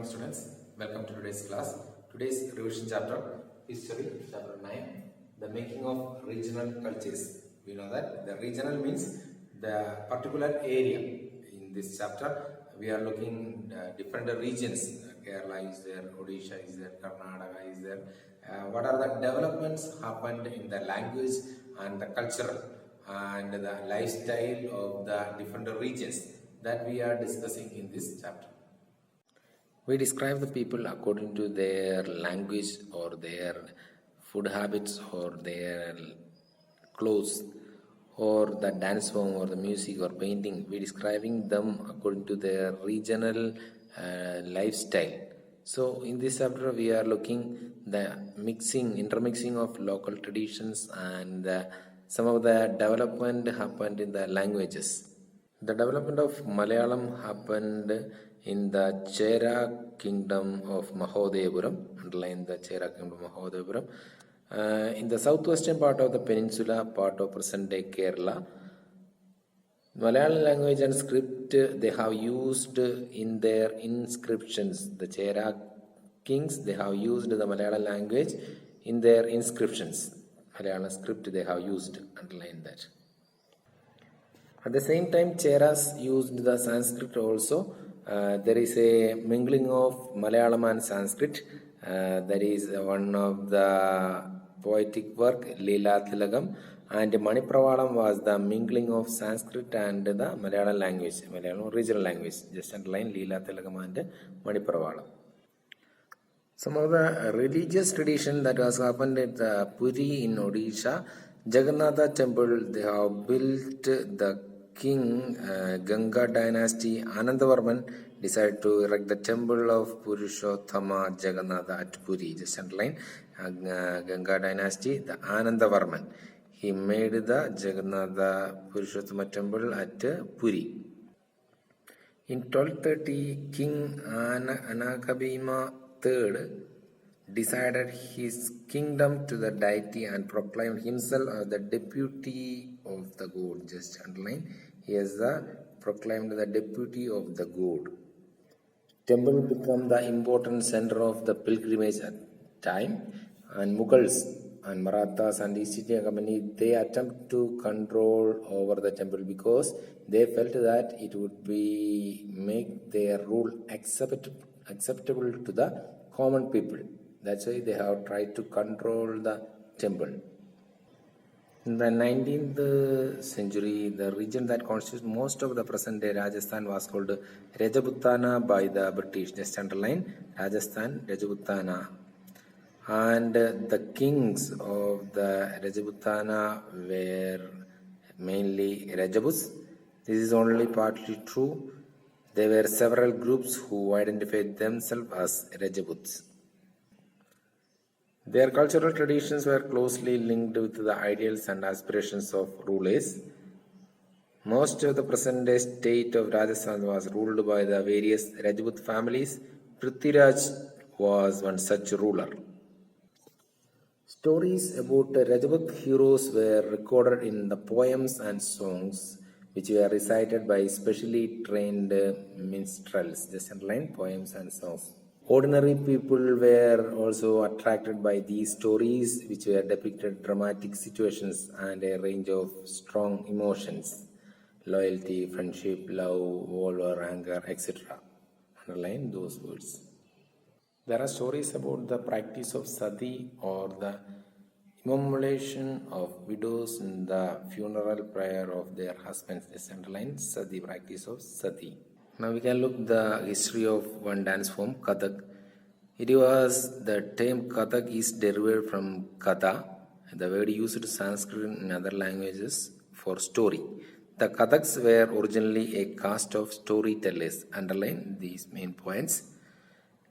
students, welcome to today's class. Today's revision chapter, history, chapter 9, the making of regional cultures. We know that the regional means the particular area. In this chapter, we are looking different regions. Kerala is there, Odisha is there, Karnataka is there. What are the developments happened in the language and the cultural and the lifestyle of the different regions that we are discussing in this chapter. We describe the people according to their language or their food habits or their clothes or the dance form or the music or painting. We describing them according to their regional lifestyle. So in this chapter we are looking the intermixing of local traditions and some of the development happened in the languages. The development of Malayalam happened in the Chera kingdom of Mahodeyapuram, underline the Chera kingdom of Mahodeyapuram, in the southwestern part of the peninsula, part of present-day Kerala. Malayalam language and script they have used in their inscriptions. The Chera kings, they have used the Malayalam language in their inscriptions. Malayalam script they have used, underline that. At the same time, Cheras used the Sanskrit also. There is a mingling of Malayalam and Sanskrit. That is one of the poetic work, Leela Tilagam. And Manipravalam was the mingling of Sanskrit and the Malayalam language, Malayalam regional language. Just underline Leela Tilagam and Manipravalam. Some of the religious tradition that was happened at Puri in Odisha, Jagannatha temple, they have built the king Ganga dynasty Anandavarman decided to erect the temple of Purushottama Jagannatha at Puri. Just underline Ganga dynasty, the Anandavarman. He made the Jagannatha Purushottama temple at Puri. In 1230, King Anakabhima III decided his kingdom to the deity and proclaimed himself as the deputy of the god. Just underline, he is proclaimed the deputy of the god. Temple became the important center of the pilgrimage at time, and Mughals and Marathas and East India Company, they attempt to control over the temple because they felt that it would be make their rule acceptable to the common people. That's why they have tried to control the temple. In the 19th century, the region that constitutes most of the present-day Rajasthan was called Rajputana by the British. Just underline Rajasthan, Rajputana. And the kings of the Rajputana were mainly Rajaputs. This is only partly true. There were several groups who identified themselves as Rajaputs. Their cultural traditions were closely linked with the ideals and aspirations of rulers. Most of the present-day state of Rajasthan was ruled by the various Rajput families. Prithviraj was one such ruler. Stories about Rajput heroes were recorded in the poems and songs which were recited by specially trained minstrels. Just underline poems and songs. Ordinary people were also attracted by these stories which were depicted dramatic situations and a range of strong emotions. Loyalty, friendship, love, valor, anger, etc. Underline those words. There are stories about the practice of sati or the immolation of widows in the funeral prayer of their husbands. Just underline sati, practice of sati. Now we can look the history of one dance form, Kathak. It was the term Kathak is derived from Katha, the word used in Sanskrit in other languages for story. The Kathaks were originally a caste of storytellers. Underline these main points.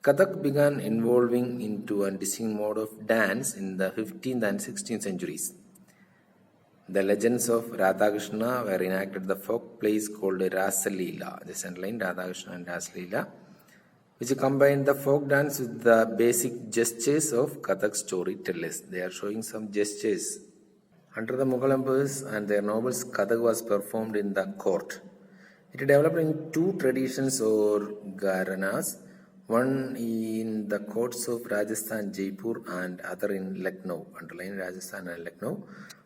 Kathak began evolving into a distinct mode of dance in the 15th and 16th centuries. The legends of Radhakrishna were enacted in the folk plays called Rasalila. Just underline Radhakrishna and Rasalila, which combined the folk dance with the basic gestures of Kathak storytellers. They are showing some gestures. Under the Mughal emperors and their nobles, Kathak was performed in the court. It developed in two traditions or gharanas. one in the courts of Rajasthan, Jaipur, and other in Lucknow, underline Rajasthan and Lucknow,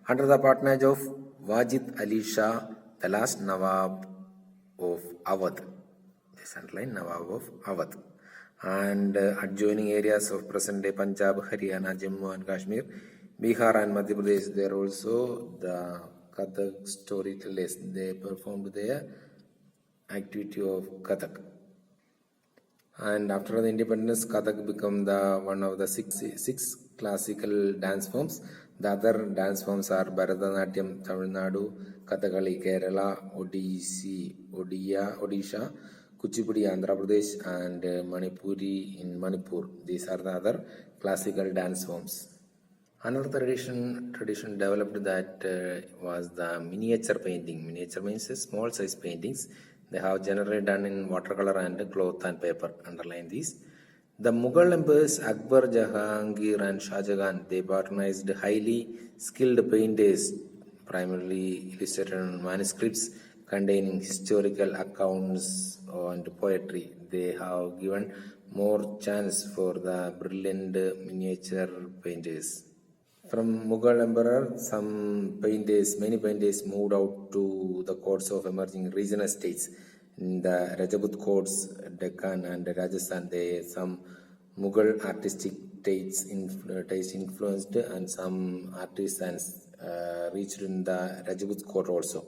under the patronage of Wajid Ali Shah, the last Nawab of Awadh. This underline Nawab of Awadh. And adjoining areas of present-day Punjab, Haryana, Jammu and Kashmir, Bihar and Madhya Pradesh, there also the Kathak storytellers, they performed their activity of Kathak. And after the independence, Kathak became the one of the six classical dance forms. The other dance forms are Bharatanatyam, Tamil Nadu, Kathakali, Kerala, Odisha, Kuchipudi, Andhra Pradesh, and Manipuri in Manipur. These are the other classical dance forms. Another tradition developed that was the miniature painting. Miniature means small size paintings. They have generally done in watercolor and cloth and paper. Underline these. The Mughal emperors Akbar, Jahangir and Shah Jahan, they patronized highly skilled painters, primarily illustrated on manuscripts containing historical accounts and poetry. They have given more chance for the brilliant miniature painters. From Mughal emperor, many painters moved out to the courts of emerging regional states. In the Rajput courts, Deccan and Rajasthan, some Mughal artistic taste influenced, and some artisans reached in the Rajput court also.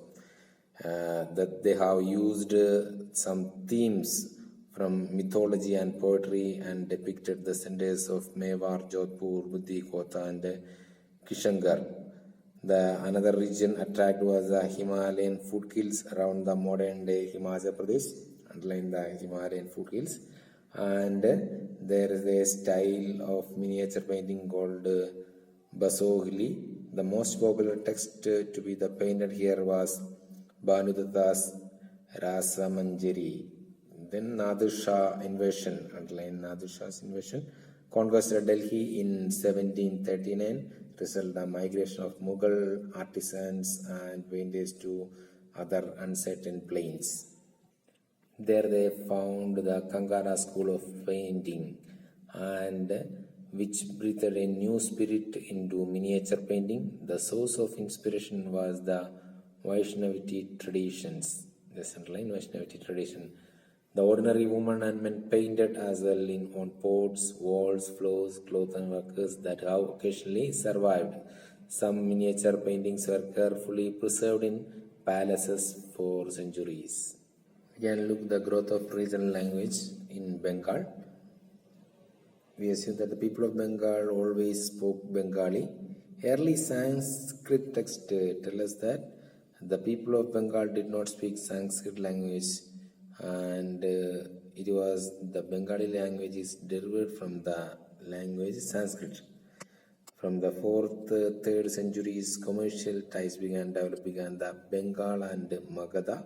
That they have used some themes from mythology and poetry and depicted the centers of Mewar, Jodhpur, Buddhi, Kota and Kishangar. The another region attracted was the Himalayan foothills around the modern day Himachal Pradesh, underline the Himalayan foothills. And there is a style of miniature painting called Basogli. The most popular text to be the painted here was Bhanudatta's Rasamanjari. Then Nadir Shah invasion, underline Nadir Shah's invasion, conquered Delhi in 1739, result the migration of Mughal artisans and painters to other uncertain plains. There they found the Kankara school of painting, and which breathed a new spirit into miniature painting. The source of inspiration was the Vaishnavite traditions. The underline Vaishnavite tradition. The ordinary women and men painted as well on pots, walls, floors, cloth and workers that have occasionally survived. Some miniature paintings were carefully preserved in palaces for centuries. We can look at the growth of regional language in Bengal. We assume that the people of Bengal always spoke Bengali. Early Sanskrit texts tell us that the people of Bengal did not speak Sanskrit language, and it was the Bengali language is derived from the language Sanskrit. From the 4th, 3rd centuries, commercial ties began the Bengal and Magadha.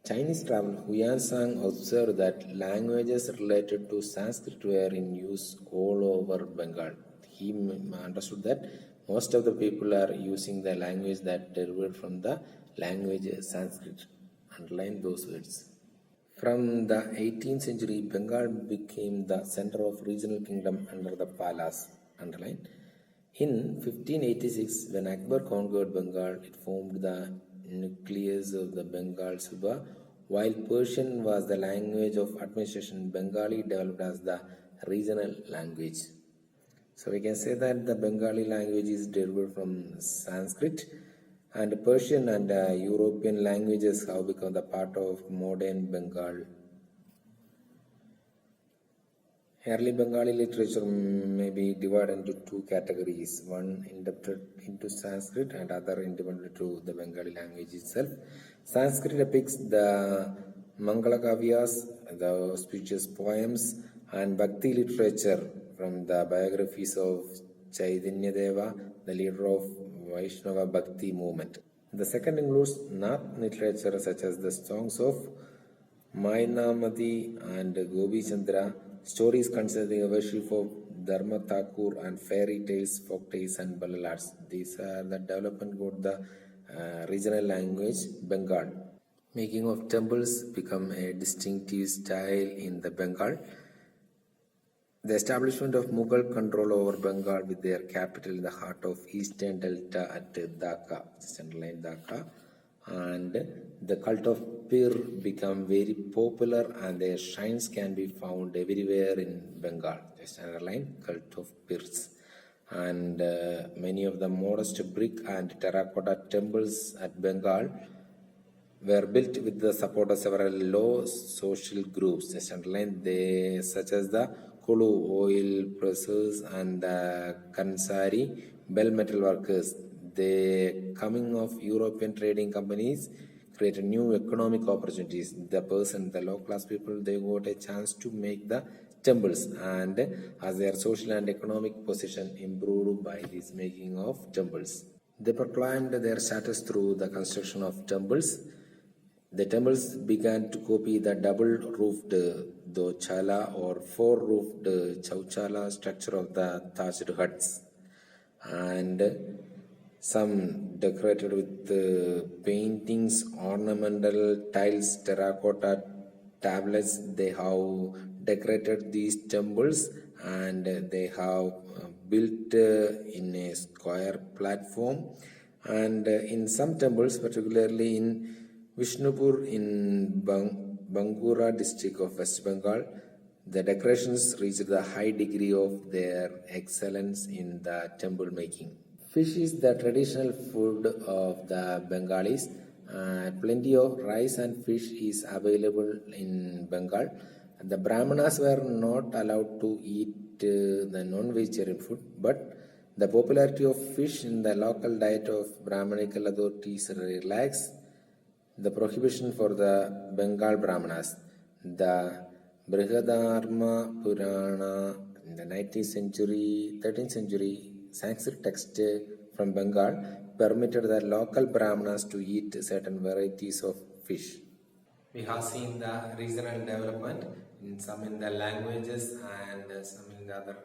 Chinese traveler Huyansang observed that languages related to Sanskrit were in use all over Bengal. He understood that most of the people are using the language that derived from the language Sanskrit. Underline those words. From the 18th century, Bengal became the center of regional kingdom under the Palas. Underline. In 1586, when Akbar conquered Bengal, it formed the nucleus of the Bengal Suba. While Persian was the language of administration, Bengali developed as the regional language. So we can say that the Bengali language is derived from Sanskrit, and Persian and European languages have become the part of modern Bengal. Early Bengali literature may be divided into two categories, one indebted into Sanskrit and other independent to the Bengali language itself. Sanskrit depicts the Mangala Kavyas, the auspicious poems, and Bhakti literature from the biographies of Chaitanya Deva, the leader of Vaishnava Bhakti movement. The second includes Nath literature such as the songs of Mainamati and Gopi Chandra, stories concerning the worship of Dharma Thakur, and fairy tales, folk tales and ballads. These are the development of the regional language Bengal. Making of temples become a distinctive style in the Bengal. The establishment of Mughal control over Bengal with their capital in the heart of eastern delta at Dhaka, just underline Dhaka, and the cult of Pir become very popular and their shrines can be found everywhere in Bengal, just underline cult of Pirs. And many of the modest brick and terracotta temples at Bengal were built with the support of several low social groups, just underline they, such as the Kulu oil pressers and the Kansari bell metal workers. The coming of European trading companies created new economic opportunities. The low class people, they got a chance to make the temples, and as their social and economic position improved by this making of temples. They proclaimed their status through the construction of temples. The temples began to copy the double-roofed dochala or four-roofed chauchala structure of the thatched huts, and some decorated with paintings, ornamental tiles, terracotta tablets. They have decorated these temples, and they have built in a square platform. And in some temples, particularly in Vishnupur in Bankura district of West Bengal, the decorations reached the high degree of their excellence in the temple making. Fish is the traditional food of the Bengalis. Plenty of rice and fish is available in Bengal. The Brahmanas were not allowed to eat the non-vegetarian food, but the popularity of fish in the local diet of Brahmanical authorities relaxed the prohibition for the Bengal Brahmanas. The Brihadarma Purana in the 13th century Sanskrit text from Bengal permitted the local Brahmanas to eat certain varieties of fish. We have seen the regional development in some in the languages and some in the other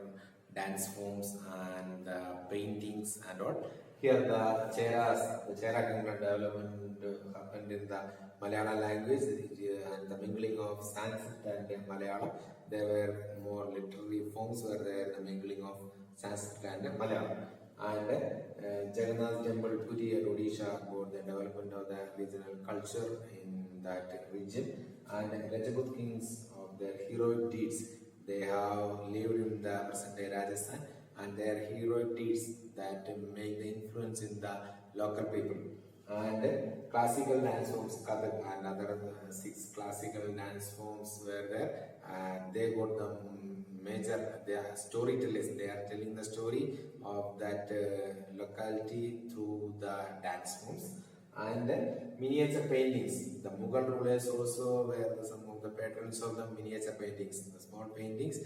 dance forms and paintings and all. Here the Chera kingdom development happened in the Malayalam language and the mingling of Sanskrit and Malayalam. There were more literary forms were there, the mingling of Sanskrit and Malayalam. And Jagannath Temple, Puri and Odisha about the development of the regional culture in that region. And Rajput kings of their heroic deeds, they have lived in the present day Rajasthan, and their heroic deeds that make the influence in the local people. And classical dance forms, Kathak and other 6 classical dance forms were there. They got the major, they are storytellers, they are telling the story of that locality through the dance forms. And miniature paintings, the Mughal rulers also were some of the patrons of the miniature paintings, the small paintings.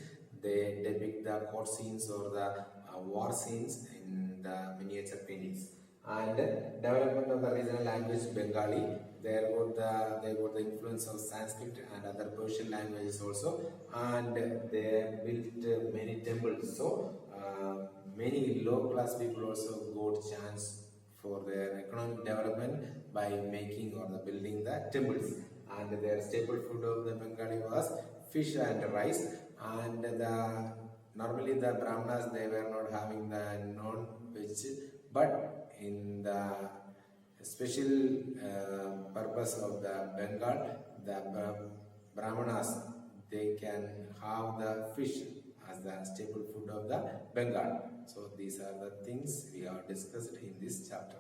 They depict the court scenes or the war scenes in the miniature paintings. And development of the regional language Bengali, they got the influence of Sanskrit and other Persian languages also, and they built many temples. So many low class people also got chance for their economic development by making or the building the temples. And their staple food of the Bengali was fish and rice. And normally the Brahmanas, they were not having the non-veg, but in the special purpose of the Bengal, the Brahmanas, they can have the fish as the staple food of the Bengal. So these are the things we have discussed in this chapter.